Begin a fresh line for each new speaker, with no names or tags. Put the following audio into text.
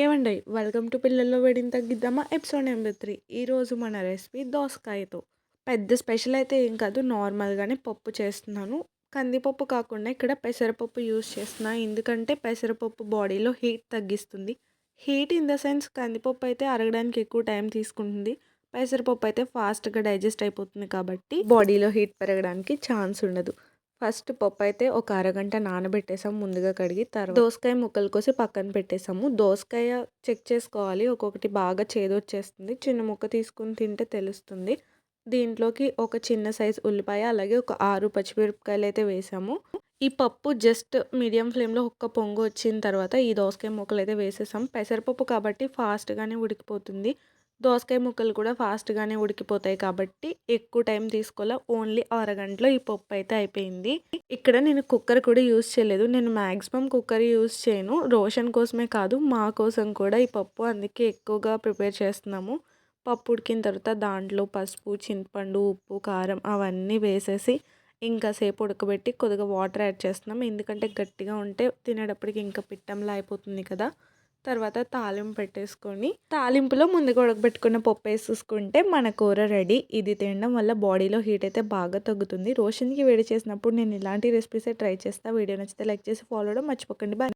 ఏవండీ welcome to పిల్లల్లో వేడిని తగ్గిద్దామా ఎపిసోడ్ నెంబర్ 3. ఈరోజు మన రెసిపీ దోసకాయతో. పెద్ద స్పెషల్ అయితే ఏం కాదు, నార్మల్గానే పప్పు చేస్తున్నాను. కందిపప్పు కాకుండా ఇక్కడ పెసరపప్పు యూస్ చేస్తున్నా, ఎందుకంటే పెసరపప్పు బాడీలో హీట్ తగ్గిస్తుంది. హీట్ ఇన్ ద సెన్స్ కందిపప్పు అయితే అరగడానికి ఎక్కువ టైం తీసుకుంటుంది, పెసరపప్పు అయితే ఫాస్ట్గా డైజెస్ట్ అయిపోతుంది కాబట్టి బాడీలో హీట్ పెరగడానికి ఛాన్స్ ఉండదు. ఫస్ట్ పప్పు అయితే ఒక అరగంట నానబెట్టేసాం ముందుగా కడిగి. తర్వాత దోసకాయ ముక్కలు కోసి పక్కన పెట్టేసాము. దోసకాయ చెక్ చేసుకోవాలి, ఒక్కొక్కటి బాగా చేదొచ్చేస్తుంది. చిన్న ముక్క తీసుకుని తింటే తెలుస్తుంది. దీంట్లోకి ఒక చిన్న సైజ్ ఉల్లిపాయ, అలాగే ఒక 6 పచ్చిమిరపకాయలు అయితే వేసాము. ఈ పప్పు జస్ట్ మీడియం ఫ్లేమ్లో ఒక్క పొంగు వచ్చిన తర్వాత ఈ దోసకాయ ముక్కలు అయితే వేసేసాం. పెసరపప్పు కాబట్టి ఫాస్ట్గానే ఉడికిపోతుంది. దోసకాయ ముక్కలు కూడా ఫాస్ట్గానే ఉడికిపోతాయి కాబట్టి ఎక్కువ టైం తీసుకోలే, ఓన్లీ అరగంటలో ఈ పప్పు అయితే అయిపోయింది. ఇక్కడ నేను కుక్కర్ కూడా యూస్ చేయలేదు, నేను మ్యాక్సిమం కుక్కర్ యూస్ చేయను. రోషన్ కోసమే కాదు, మా కోసం కూడా ఈ పప్పు అందుకే ఎక్కువగా ప్రిపేర్ చేస్తున్నాము. పప్పు ఉడికిన తర్వాత దాంట్లో పసుపు, చింతపండు, ఉప్పు, కారం అవన్నీ వేసేసి ఇంకా సేపు ఉడకబెట్టి కొద్దిగా వాటర్ యాడ్ చేస్తున్నాం, ఎందుకంటే గట్టిగా ఉంటే తినేటప్పటికి ఇంకా పిట్టంలా అయిపోతుంది కదా. తర్వాత తాలింపు పెట్టేసుకొని తాలింపులో ముందుగా ఉడకబెట్టుకున్న పప్పు వేసేసుకుంటే మన కూర రెడీ. ఇది తినడం వల్ల బాడీలో హీట్ అయితే బాగా తగ్గుతుంది. రోషన్కి వేడి చేసినప్పుడు నేను ఇలాంటి రెసిపీసే ట్రై చేస్తాను. వీడియో నచ్చితే లైక్ చేసి ఫాలో అవ్వడం మర్చిపోకండి. బాయ్.